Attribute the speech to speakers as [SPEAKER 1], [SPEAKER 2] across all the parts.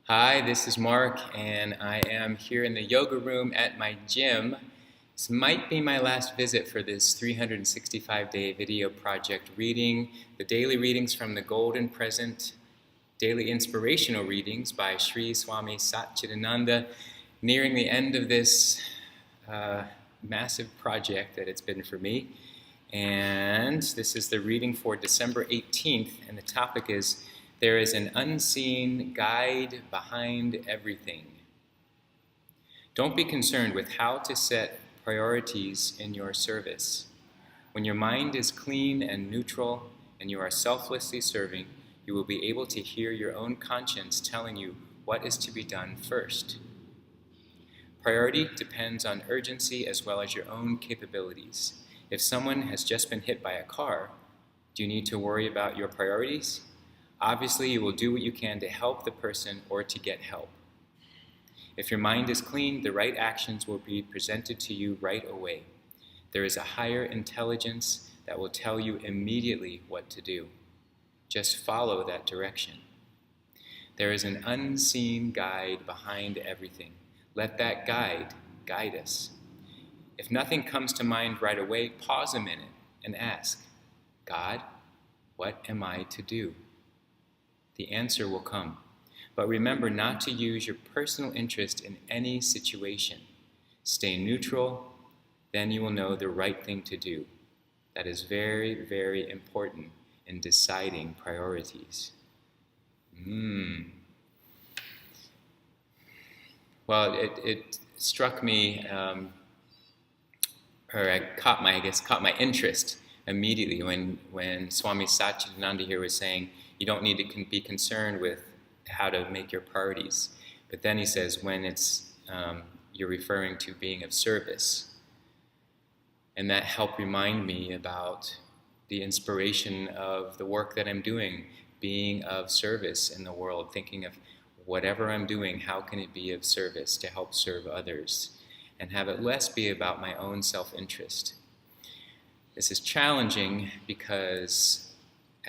[SPEAKER 1] Hi, this is Mark, and I am here in the yoga room at my gym. This might be my last visit for this 365-day video project reading the daily readings from the Golden Present Daily Inspirational Readings by Sri Swami Satchidananda, nearing the end of this massive project that it's been for me. And this is the reading for December 18th, and the topic is there is an unseen guide behind everything. Don't be concerned with how to set priorities in your service. When your mind is clean and neutral and you are selflessly serving, you will be able to hear your own conscience telling you what is to be done first. Priority depends on urgency as well as your own capabilities. If someone has just been hit by a car, do you need to worry about your priorities? Obviously, you will do what you can to help the person or to get help. If your mind is clean, the right actions will be presented to you right away. There is a higher intelligence that will tell you immediately what to do. Just follow that direction. There is an unseen guide behind everything. Let that guide us. If nothing comes to mind right away, pause a minute and ask, God, what am I to do? The answer will come. But remember not to use your personal interest in any situation. Stay neutral, then you will know the right thing to do. That is very, very important in deciding priorities. Well, it struck me, or it caught my interest immediately when Swami Satchidananda here was saying, you don't need to be concerned with how to make your priorities. But then he says when it's you're referring to being of service. And that helped remind me about the inspiration of the work that I'm doing, being of service in the world, thinking of whatever I'm doing, how can it be of service to help serve others, and have it less be about my own self-interest. This is challenging because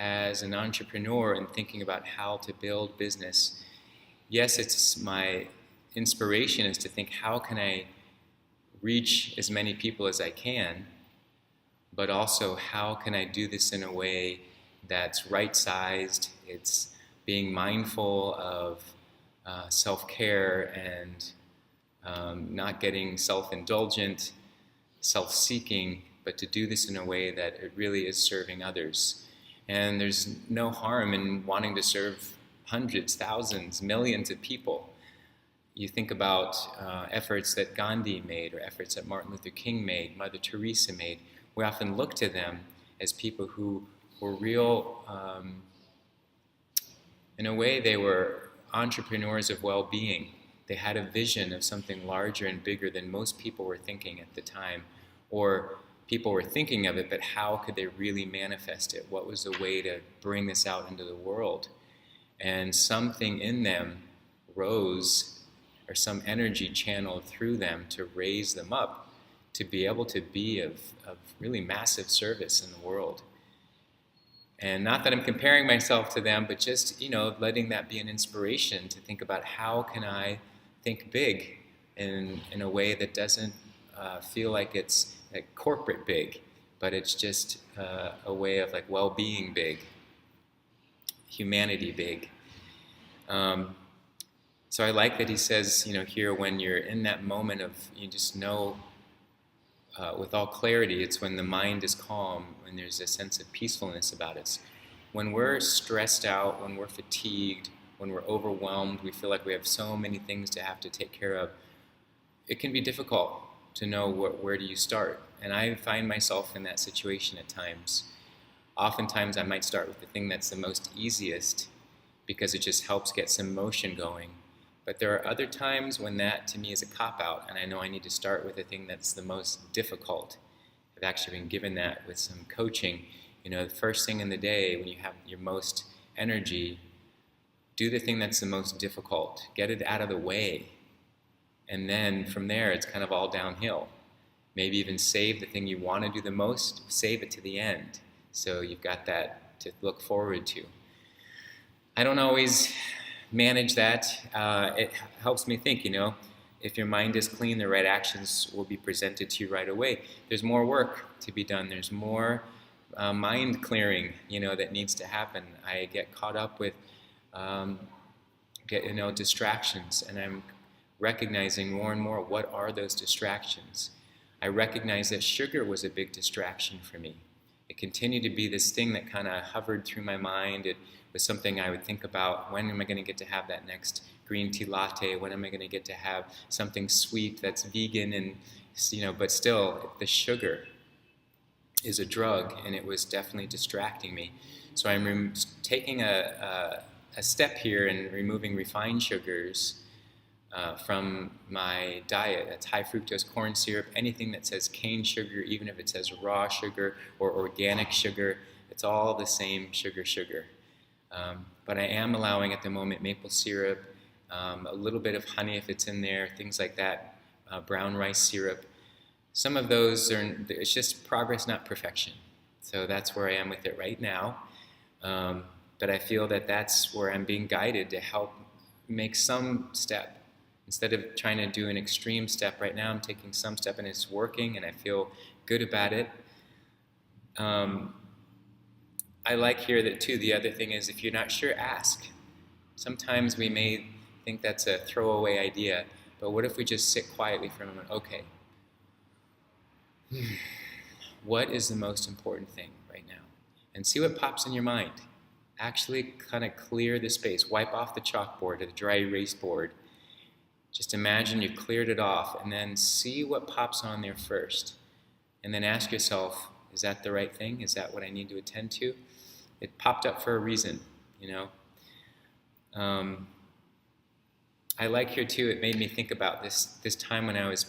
[SPEAKER 1] as an entrepreneur and thinking about how to build business, yes, it's my inspiration is to think how can I reach as many people as I can, but also how can I do this in a way that's right-sized, it's being mindful of self-care and not getting self-indulgent, self-seeking, but to do this in a way that it really is serving others. And there's no harm in wanting to serve hundreds, thousands, millions of people. You think about efforts that Gandhi made or efforts that Martin Luther King made, Mother Teresa made. We often look to them as people who were real, in a way they were entrepreneurs of well-being. They had a vision of something larger and bigger than most people were thinking at the time, or people were thinking of it, but how could they really manifest it? What was the way to bring this out into the world? And something in them rose, or some energy channeled through them to raise them up, to be able to be of really massive service in the world. And not that I'm comparing myself to them, but just, letting that be an inspiration to think about how can I think big in a way that doesn't feel like it's like corporate big, but it's just a way of like well-being big, humanity big. So I like that he says, here when you're in that moment of, you just know with all clarity, it's when the mind is calm, when there's a sense of peacefulness about us. When we're stressed out, when we're fatigued, when we're overwhelmed, we feel like we have so many things to have to take care of, it can be difficult to know where do you start. And I find myself in that situation at times. Oftentimes I might start with the thing that's the most easiest because it just helps get some motion going. But there are other times when that to me is a cop-out, and I know I need to start with the thing that's the most difficult. I've actually been given that with some coaching. The first thing in the day when you have your most energy, do the thing that's the most difficult. Get it out of the way. And then from there, it's kind of all downhill. Maybe even save the thing you want to do the most, save it to the end. So you've got that to look forward to. I don't always manage that, it helps me think, if your mind is clean, the right actions will be presented to you right away. There's more work to be done. There's more mind clearing, that needs to happen. I get caught up with distractions, and I'm recognizing more and more what are those distractions. I recognize that sugar was a big distraction for me. It continued to be this thing that kind of hovered through my mind. It was something I would think about. When am I going to get to have that next green tea latte? When am I going to get to have something sweet that's vegan? And but still, the sugar is a drug, and it was definitely distracting me. So I'm taking a step here in removing refined sugars from my diet. That's high fructose corn syrup, anything that says cane sugar, even if it says raw sugar or organic sugar, it's all the same sugar. But I am allowing at the moment maple syrup, a little bit of honey if it's in there, things like that, brown rice syrup. Some of those it's just progress, not perfection. So that's where I am with it right now. But I feel that that's where I'm being guided to help make some step. Instead of trying to do an extreme step right now, I'm taking some step and it's working and I feel good about it. I like here that too, the other thing is if you're not sure, ask. Sometimes we may think that's a throwaway idea, but what if we just sit quietly for a moment? Okay, what is the most important thing right now? And see what pops in your mind. Actually kind of clear the space. Wipe off the chalkboard or the dry erase board. Just imagine you cleared it off and then see what pops on there first. And then ask yourself, is that the right thing? Is that what I need to attend to? It popped up for a reason, I like here too, it made me think about this time when I was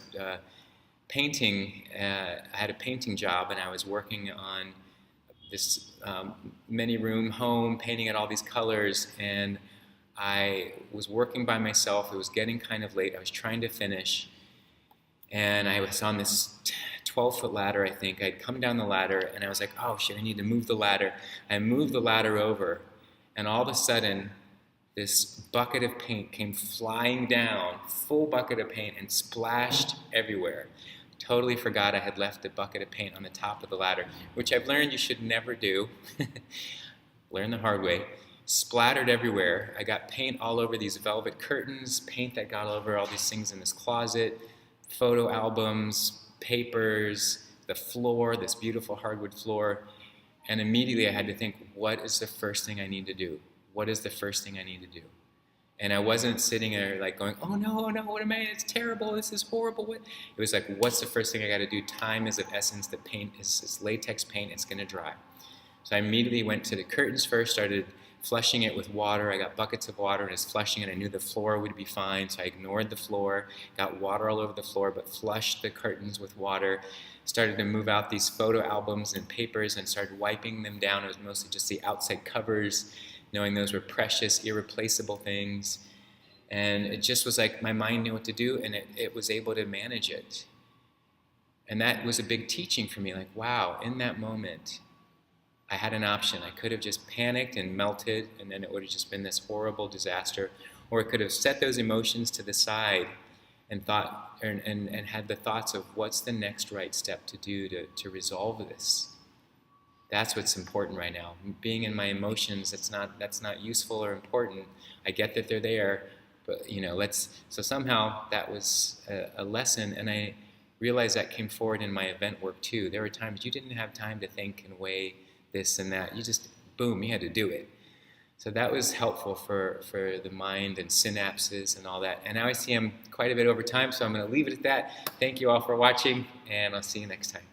[SPEAKER 1] painting. I had a painting job and I was working on this many room home, painting at all these colors, and I was working by myself. It was getting kind of late. I was trying to finish, and I was on this 12-foot ladder, I think. I'd come down the ladder, and I was like, oh shit, I need to move the ladder. I moved the ladder over, and all of a sudden, this bucket of paint came flying down, full bucket of paint, and splashed everywhere. Totally forgot I had left a bucket of paint on the top of the ladder, which I've learned you should never do. Learn the hard way. Splattered everywhere. I got paint all over these velvet curtains, paint that got all over all these things in this closet, photo albums, papers, the floor, this beautiful hardwood floor. And immediately I had to think, what is the first thing I need to do? What is the first thing I need to do? And I wasn't sitting there like going, oh no, what am I, it's terrible, this is horrible. It was like, what's the first thing I gotta do? Time is of essence, the paint is latex paint, it's gonna dry. So I immediately went to the curtains first, started flushing it with water. I got buckets of water and was flushing it. I knew the floor would be fine, so I ignored the floor, got water all over the floor, but flushed the curtains with water. Started to move out these photo albums and papers and started wiping them down. It was mostly just the outside covers, knowing those were precious, irreplaceable things. And it just was like my mind knew what to do, and it was able to manage it. And that was a big teaching for me, like, wow, in that moment, I had an option. I could have just panicked and melted, and then it would have just been this horrible disaster. Or I could have set those emotions to the side and thought, and had the thoughts of what's the next right step to do to resolve this. That's what's important right now. Being in my emotions, that's not useful or important. I get that they're there, but so somehow that was a lesson, and I realized that came forward in my event work too. There were times you didn't have time to think and weigh this and that. You just, boom, you had to do it. So that was helpful for the mind and synapses and all that. And now I see I'm quite a bit over time, so I'm going to leave it at that. Thank you all for watching, and I'll see you next time.